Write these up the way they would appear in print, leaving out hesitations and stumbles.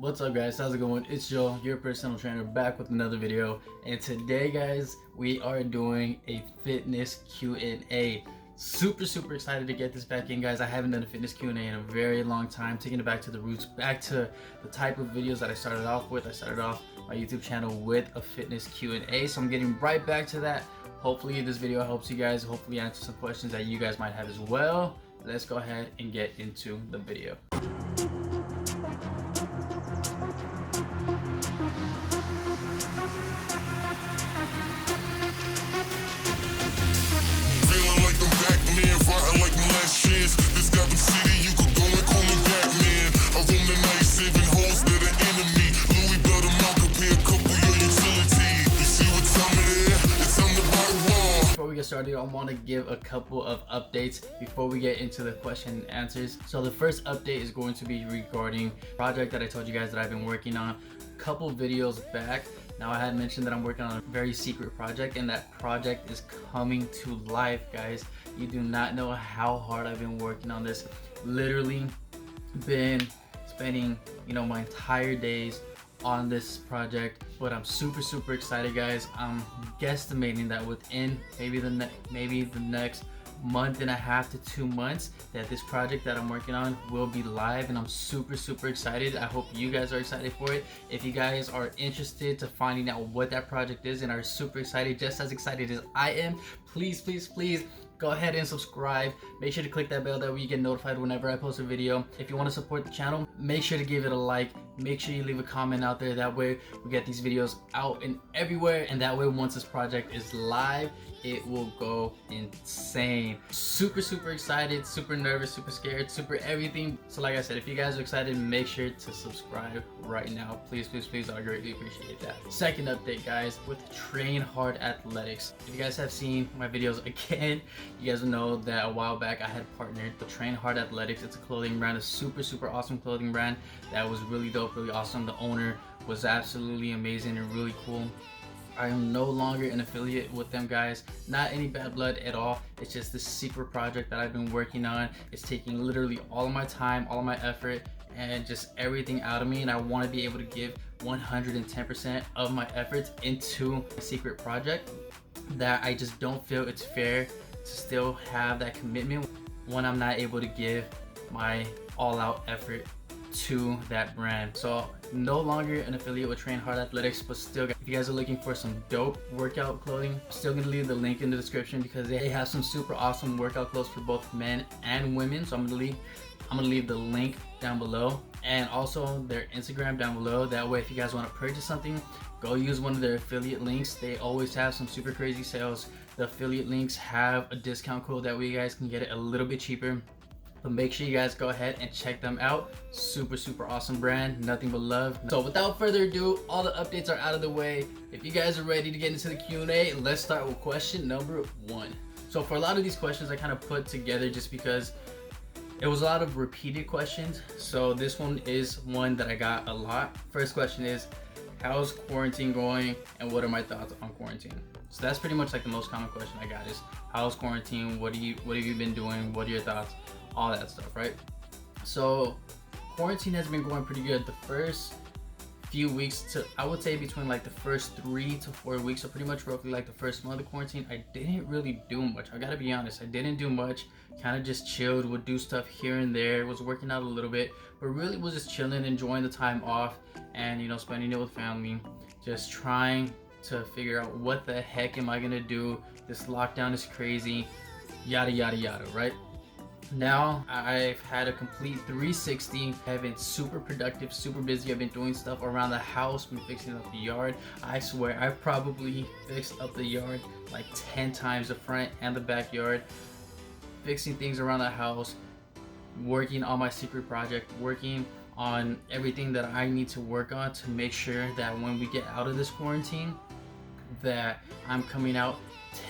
What's up guys, how's it going? It's Joe, your personal trainer, back with another video. And today guys, we are doing a fitness Q&A. Super excited to get this back in, guys. I haven't done a fitness Q&A in a very long time, taking it back to the roots, back to the type of videos that I started off with. I started off my YouTube channel with a fitness Q&A, so I'm getting right back to that. Hopefully this video helps you guys, hopefully answer some questions that you guys might have as well. Let's go ahead and get into the video. Started, I want to give a couple of updates before we get into the question and answers. So the first update is going to be regarding a project that I told you guys that I've been working on a couple videos back. Now I had mentioned that I'm working on a very secret project, and that project is coming to life, guys. You do not know how hard I've been working on this. Literally been spending my entire days on this project, but I'm super excited, guys. I'm guesstimating that within maybe the next month and a half to 2 months that this project that I'm working on will be live, and I'm super excited. I hope you guys are excited for it. If you guys are interested to finding out what that project is and are super excited, just as excited as I am, please go ahead and subscribe. Make sure to click that bell, that way you get notified whenever I post a video. If you want to support the channel, make sure to give it a like. Make sure you leave a comment out there. That way we get these videos out and everywhere, and that way once this project is live, it will go insane. Super excited, super nervous, super scared, super everything. So like I said, if you guys are excited, make sure to subscribe right now. Please, I greatly appreciate that. Second update, guys, with Trainhardathletics. If you guys have seen my videos again, you guys will know that a while back I had partnered with Trainhardathletics. It's a clothing brand, a super awesome clothing brand that was really dope, really awesome. The owner was absolutely amazing and really cool. I am no longer an affiliate with them, guys. Not any bad blood at all. It's just this secret project that I've been working on. It's taking literally all of my time, all of my effort, and just everything out of me, and I want to be able to give 110% of my efforts into a secret project that I just don't feel it's fair to still have that commitment when I'm not able to give my all-out effort to that brand. So no longer an affiliate with Trainhardathletics, but still, if you guys are looking for some dope workout clothing, I'm still gonna leave the link in the description because they have some super awesome workout clothes for both men and women. So I'm gonna leave the link down below, and also their Instagram down below. That way if you guys want to purchase something, go use one of their affiliate links. They always have some super crazy sales. The affiliate links have a discount code, that way you guys can get it a little bit cheaper. But make sure you guys go ahead and check them out. Super awesome brand, nothing but love. So without further ado, all the updates are out of the way. If you guys are ready to get into the Q&A, let's start with question number 1. So for a lot of these questions I kind of put together just because it was a lot of repeated questions. So this one is one that I got a lot. First question is, how's quarantine going and what are my thoughts on quarantine? So that's pretty much like the most common question I got is, how's quarantine? What have you been doing? What are your thoughts? All that stuff, right? So quarantine has been going pretty good. The first few weeks I would say between like the first 3 to 4 weeks, so pretty much roughly like the first month of quarantine, I didn't really do much. I gotta be honest, I didn't do much. Kind of just chilled, would do stuff here and there, was working out a little bit, but really was just chilling, enjoying the time off, and spending it with family, just trying to figure out what the heck am I gonna do. This lockdown is crazy, yada, right? Now I've had a complete 360. I've been super productive, super busy. I've been doing stuff around the house, been fixing up the yard. I swear I've probably fixed up the yard like 10 times, the front and the backyard, fixing things around the house, working on my secret project, working on everything that I need to work on to make sure that when we get out of this quarantine, that I'm coming out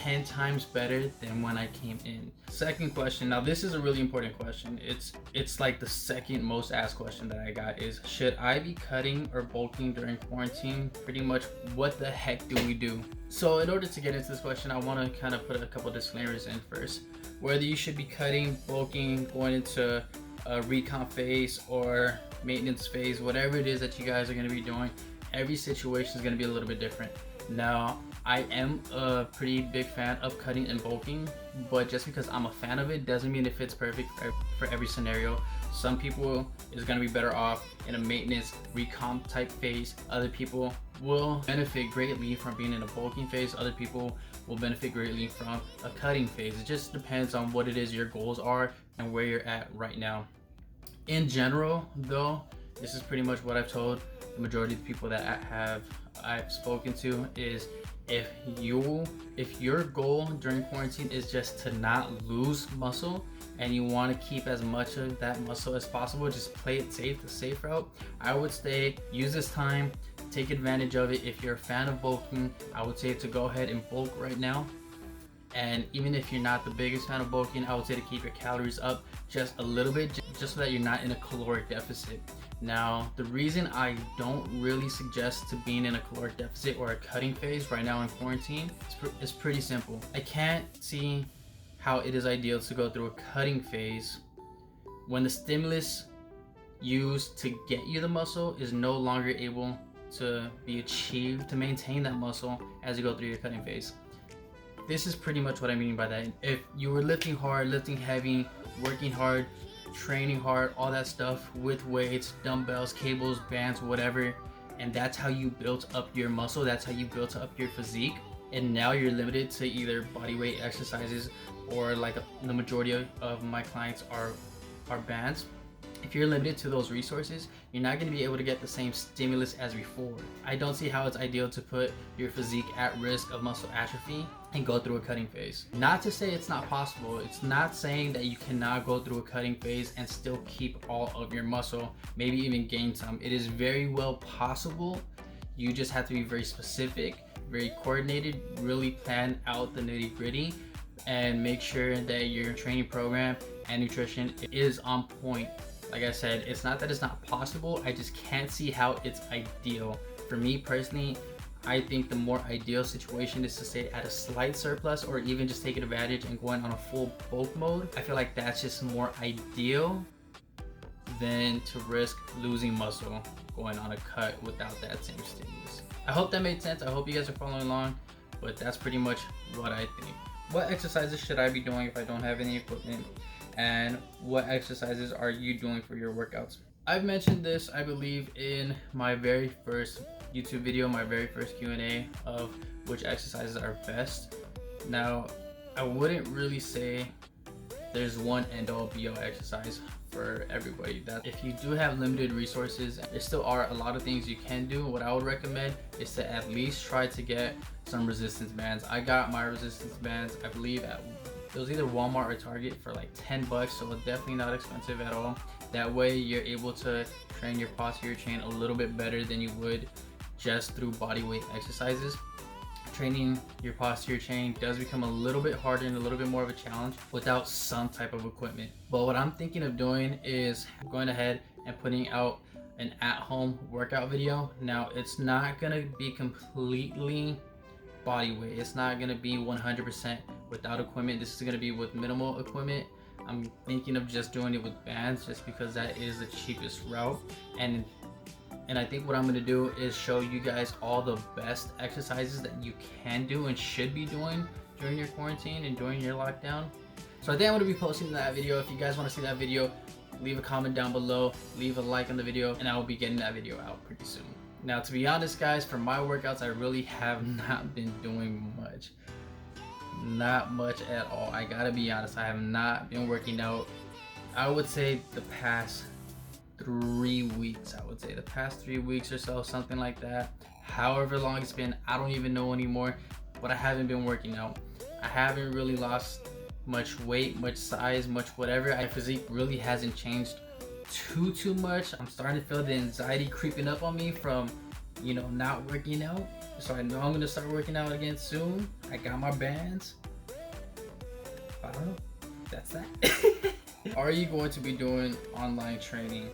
10 times better than when I came in. Second question, now this is a really important question. It's like the second most asked question that I got is, should I be cutting or bulking during quarantine? Pretty much, what the heck do we do? So in order to get into this question, I want to kind of put a couple disclaimers in first. Whether you should be cutting, bulking, going into a recomp phase, or maintenance phase, whatever it is that you guys are going to be doing, every situation is going to be a little bit different. Now, I am a pretty big fan of cutting and bulking, but just because I'm a fan of it doesn't mean it fits perfect for every scenario. Some people is going to be better off in a maintenance recomp type phase. Other people will benefit greatly from being in a bulking phase. Other people will benefit greatly from a cutting phase. It just depends on what it is your goals are and where you're at right now. In general though, this is pretty much what I've told the majority of the people that I've spoken to, is if your goal during quarantine is just to not lose muscle and you want to keep as much of that muscle as possible, just play it safe, the safe route, I would say use this time, take advantage of it. If you're a fan of bulking, I would say to go ahead and bulk right now. And even if you're not the biggest fan of bulking, I would say to keep your calories up just a little bit, just so that you're not in a caloric deficit. Now, the reason I don't really suggest to being in a caloric deficit or a cutting phase right now in quarantine is pretty simple. I can't see how it is ideal to go through a cutting phase when the stimulus used to get you the muscle is no longer able to be achieved to maintain that muscle as you go through your cutting phase. This is pretty much what I mean by that. If you were lifting hard, lifting heavy, working hard, training hard, all that stuff with weights, dumbbells, cables, bands, whatever, and that's how you built up your muscle, that's how you built up your physique, and now you're limited to either body weight exercises or like the majority of my clients are bands. If you're limited to those resources, you're not going to be able to get the same stimulus as before. I don't see how it's ideal to put your physique at risk of muscle atrophy and go through a cutting phase. Not to say it's not possible. It's not saying that you cannot go through a cutting phase and still keep all of your muscle, maybe even gain some. It is very well possible. You just have to be very specific, very coordinated, really plan out the nitty-gritty, and make sure that your training program and nutrition is on point. Like I said, it's not that it's not possible, I just can't see how it's ideal. For me personally, I think the more ideal situation is to stay at a slight surplus or even just taking advantage and going on a full bulk mode. I feel like that's just more ideal than to risk losing muscle going on a cut without that same stimulus. I hope that made sense. I hope you guys are following along, but that's pretty much what I think. What exercises should I be doing if I don't have any equipment? And what exercises are you doing for your workouts? I've mentioned this, I believe, in my very first YouTube video, my very first Q&A of which exercises are best. Now, I wouldn't really say there's one end-all be-all exercise for everybody. That if you do have limited resources, there still are a lot of things you can do. What I would recommend is to at least try to get some resistance bands. I got my resistance bands, I believe, it was either Walmart or Target for like 10 bucks, so it's definitely not expensive at all. That way you're able to train your posterior chain a little bit better than you would just through body weight exercises. Training your posterior chain does become a little bit harder and a little bit more of a challenge without some type of equipment. But what I'm thinking of doing is going ahead and putting out an at-home workout video. Now, it's not gonna be completely body weight. It's not gonna be 100% without equipment. This is gonna be with minimal equipment. I'm thinking of just doing it with bands just because that is the cheapest route. And I think what I'm gonna do is show you guys all the best exercises that you can do and should be doing during your quarantine and during your lockdown. So I think I'm gonna be posting that video. If you guys wanna see that video, leave a comment down below, leave a like on the video, and I will be getting that video out pretty soon. Now, to be honest, guys, for my workouts, I really have not been doing much. Not much at all. I gotta be honest, I have not been working out. I would say the past 3 weeks. I would say the past 3 weeks or so, something like that. However long it's been, I don't even know anymore. But I haven't been working out. I haven't really lost much weight, much size, much whatever. My physique really hasn't changed too much. I'm starting to feel the anxiety creeping up on me from, you know, not working out. So I know I'm gonna start working out again soon. I got my bands. I don't know. That's that. Are you going to be doing online training?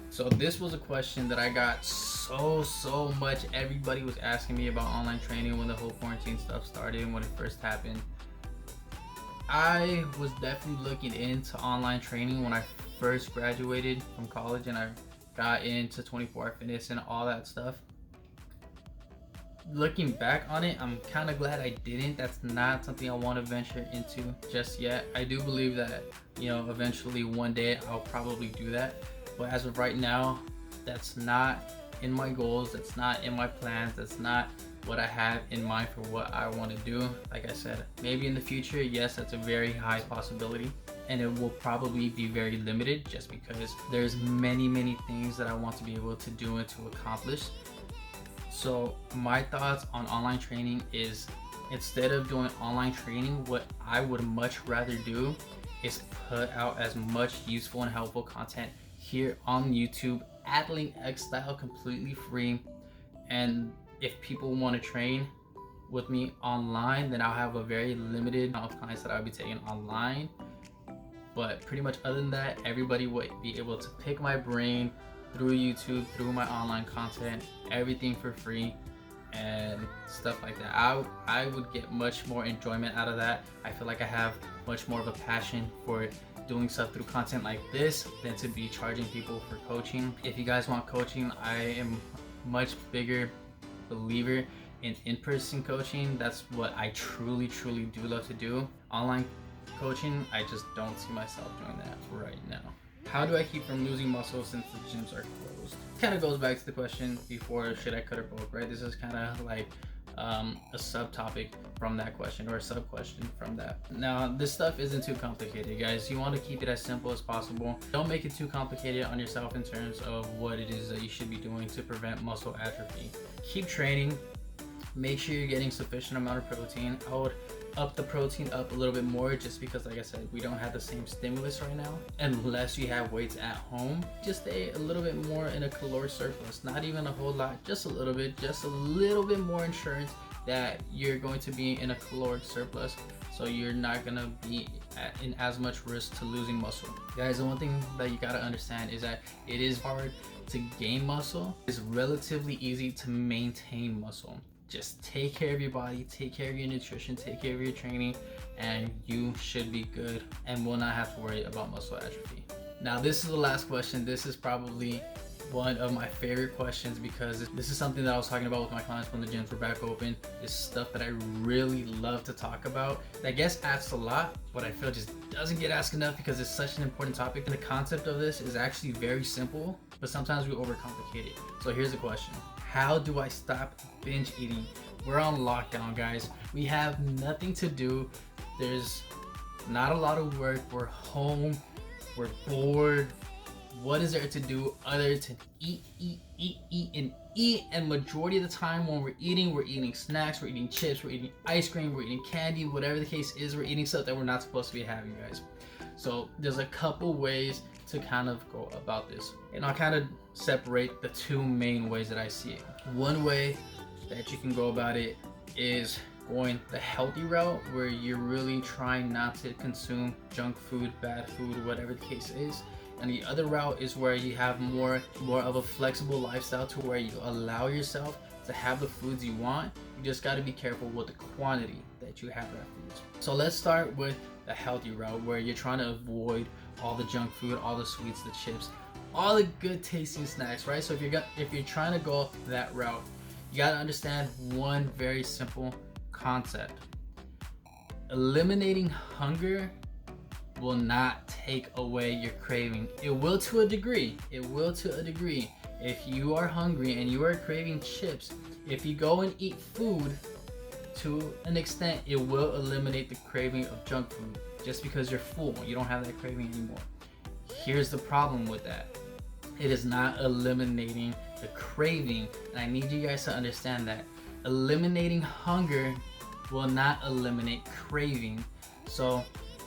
So this was a question that I got so much. Everybody was asking me about online training when the whole quarantine stuff started and when it first happened. I was definitely looking into online training when I first graduated from college and I got into 24-hour fitness and all that stuff. Looking back on it, I'm kind of glad I didn't. That's not something I want to venture into just yet. I do believe that, you know, eventually one day I'll probably do that, but as of right now, that's not in my goals, that's not in my plans, that's not what I have in mind for what I want to do. Like I said, maybe in the future, yes, that's a very high possibility, and it will probably be very limited just because there's many things that I want to be able to do and to accomplish. So my thoughts on online training is, instead of doing online training, what I would much rather do is put out as much useful and helpful content here on YouTube, Athletic X style, completely free. And if people want to train with me online, then I'll have a very limited amount of clients that I'll be taking online. But pretty much other than that, everybody would be able to pick my brain through YouTube, through my online content, everything for free and stuff like that. I would get much more enjoyment out of that. I feel like I have much more of a passion for doing stuff through content like this than to be charging people for coaching. If you guys want coaching, I am much bigger believer in-person coaching. That's what I truly do love to do. Online coaching, I just don't see myself doing that right now. How do I keep from losing muscle since the gyms are closed? Kind of goes back to the question before, should I cut or bulk, right? This is kind of like a subtopic from that question, or a sub question from that. Now, this stuff isn't too complicated, guys. You want to keep it as simple as possible. Don't make it too complicated on yourself in terms of what it is that you should be doing to prevent muscle atrophy. Keep training. Make sure you're getting sufficient amount of protein. I would up the protein up a little bit more, just because, like I said, we don't have the same stimulus right now. Unless you have weights at home, just stay a little bit more in a caloric surplus. Not even a whole lot, just a little bit more insurance that you're going to be in a caloric surplus, so you're not gonna be in as much risk to losing muscle. Guys, the one thing that you gotta understand is that it is hard to gain muscle. It's relatively easy to maintain muscle. Just take care of your body, take care of your nutrition, take care of your training, and you should be good and will not have to worry about muscle atrophy. Now, this is the last question. This is probably one of my favorite questions, because this is something that I was talking about with my clients when the gyms were back open. It's stuff that I really love to talk about, that gets asked a lot, but I feel just doesn't get asked enough because it's such an important topic. And the concept of this is actually very simple, but sometimes we overcomplicate it. So here's the question: how do I stop binge eating? We're on lockdown, guys. We have nothing to do. There's not a lot of work. We're home. We're bored. What is there to do other than eat? And majority of the time when we're eating snacks, we're eating chips, we're eating ice cream, we're eating candy, whatever the case is, we're eating stuff that we're not supposed to be having, guys. So there's a couple ways to kind of go about this, and I'll kind of separate the two main ways that I see it. One way that you can go about it is going the healthy route, where you're really trying not to consume junk food, bad food, whatever the case is. And the other route is where you have more of a flexible lifestyle, to where you allow yourself to have the foods you want. You just got to be careful with the quantity that you have that foods. So let's start with the healthy route, where you're trying to avoid all the junk food, all the sweets, the chips, all the good tasting snacks, right? So if you're trying to go that route, you got to understand one very simple concept. Eliminating hunger will not take away your craving. It will to a degree. If you are hungry and you are craving chips, if you go and eat food, to an extent, it will eliminate the craving of junk food. Just because you're full, you don't have that craving anymore. Here's the problem with that: it is not eliminating the craving. And I need you guys to understand that eliminating hunger will not eliminate craving. So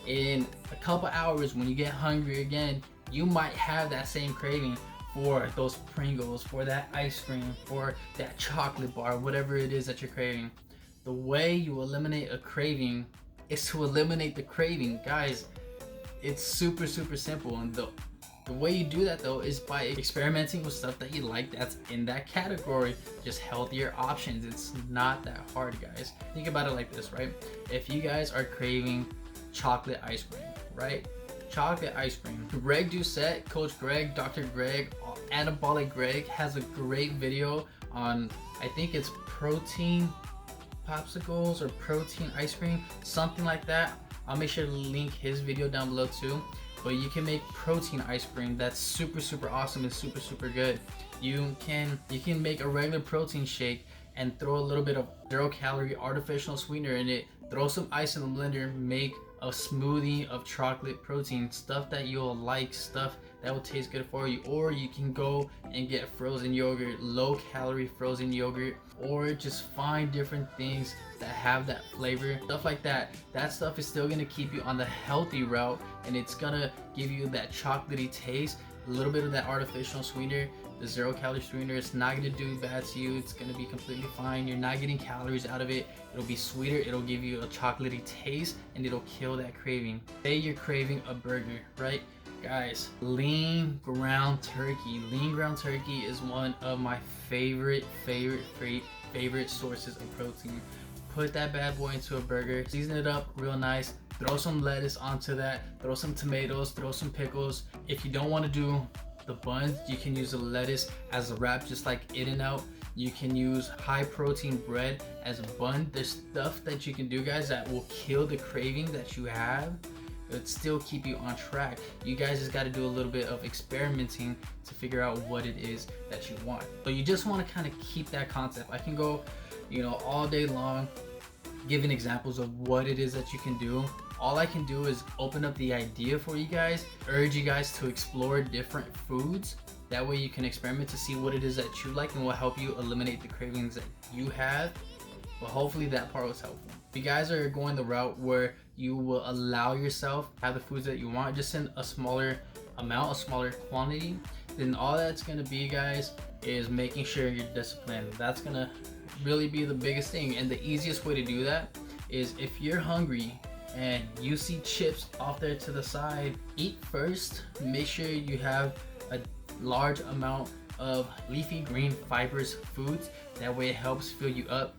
in a couple hours, when you get hungry again, you might have that same craving for those Pringles, for that ice cream, for that chocolate bar, whatever it is that you're craving. The way you eliminate a craving is to eliminate the craving. Guys, it's super simple. And the way you do that, though, is by experimenting with stuff that you like that's in that category, just healthier options. It's not that hard, guys. Think about it like this, right? If you guys are craving chocolate ice cream, right? Chocolate ice cream. Greg Doucette, Coach Greg, Dr. Greg, Anabolic Greg has a great video on, I think it's protein popsicles or protein ice cream, something like that. I'll make sure to link his video down below too. But you can make protein ice cream that's super awesome and super good. You can make a regular protein shake and throw a little bit of 0-calorie artificial sweetener in it, throw some ice in the blender, make a smoothie of chocolate protein, stuff that you'll like, stuff that will taste good for you. Or you can go and get frozen yogurt, low calorie frozen yogurt, or just find different things that have that flavor, stuff like that. That stuff is still gonna keep you on the healthy route, and it's gonna give you that chocolatey taste, a little bit of that artificial sweetener. The 0-calorie sweetener, it's not gonna do bad to you. It's gonna be completely fine. You're not getting calories out of it. It'll be sweeter, it'll give you a chocolatey taste, and it'll kill that craving. Say you're craving a burger, right? Guys, lean ground turkey. Lean ground turkey is one of my favorite sources of protein. Put that bad boy into a burger, season it up real nice, throw some lettuce onto that, throw some tomatoes, throw some pickles. If you don't want to do the buns, you can use the lettuce as a wrap, just like In-N-Out. You can use high protein bread as a bun. There's stuff that you can do, guys, that will kill the craving that you have, but still keep you on track. You guys just got to do a little bit of experimenting to figure out what it is that you want. So you just want to kind of keep that concept. I can go, all day long giving examples of what it is that you can do. All I can do is open up the idea for you guys, urge you guys to explore different foods. That way you can experiment to see what it is that you like and will help you eliminate the cravings that you have. But hopefully that part was helpful. If you guys are going the route where you will allow yourself to have the foods that you want, just in a smaller amount, a smaller quantity, then all that's gonna be, guys, is making sure you're disciplined. That's gonna really be the biggest thing. And the easiest way to do that is, if you're hungry and you see chips off there to the side, eat first. Make sure you have a large amount of leafy green fibrous foods. That way it helps fill you up.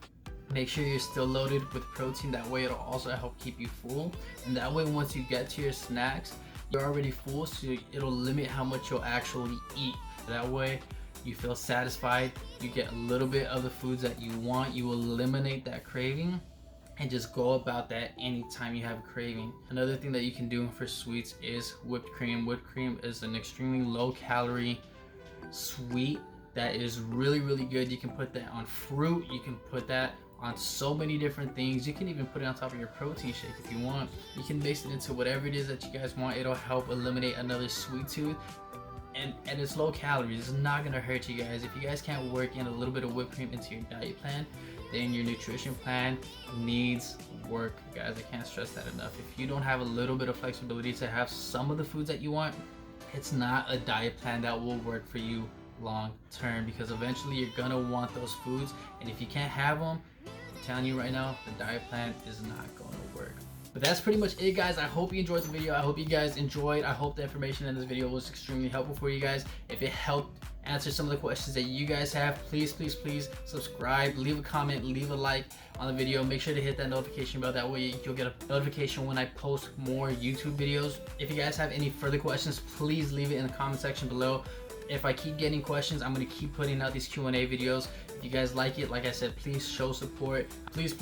Make sure you're still loaded with protein. That way it'll also help keep you full. And that way once you get to your snacks, you're already full, so it'll limit how much you'll actually eat. That way you feel satisfied, you get a little bit of the foods that you want, you eliminate that craving, and just go about that anytime you have a craving. Another thing that you can do for sweets is whipped cream. Whipped cream is an extremely low calorie sweet that is really good. You can put that on fruit, you can put that on so many different things. You can even put it on top of your protein shake if you want. You can mix it into whatever it is that you guys want. It'll help eliminate another sweet tooth. And it's low calories. It's not gonna hurt you guys. If you guys can't work in a little bit of whipped cream into your diet plan, then your nutrition plan needs work, guys. I can't stress that enough. If you don't have a little bit of flexibility to have some of the foods that you want, it's not a diet plan that will work for you long term, because eventually you're gonna want those foods, and if you can't have them, I'm telling you right now, the diet plan is not gonna work. But that's pretty much it, guys. I hope you enjoyed the video. I hope you guys enjoyed. I hope the information in this video was extremely helpful for you guys. If it helped answer some of the questions that you guys have, please subscribe, leave a comment, leave a like on the video. Make sure to hit that notification bell. That way you'll get a notification when I post more YouTube videos. If you guys have any further questions, please leave it in the comment section below. If I keep getting questions, I'm going to keep putting out these Q&A videos. If you guys like it, like I said, please show support. Please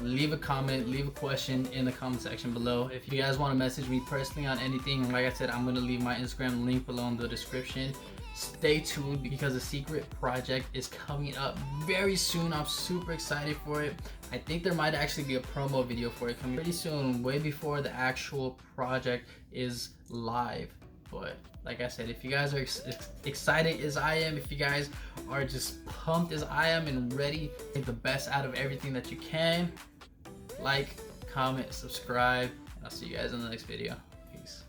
leave a comment, leave a question in the comment section below. If you guys want to message me personally on anything, like I said, I'm going to leave my Instagram link below in the description. Stay tuned, because the secret project is coming up very soon. I'm super excited for it. I think there might actually be a promo video for it coming pretty soon, way before the actual project is live. But like I said, if you guys are excited as I am, if you guys are just pumped as I am and ready to make the best out of everything that you can, like, comment, subscribe, and I'll see you guys in the next video. Peace.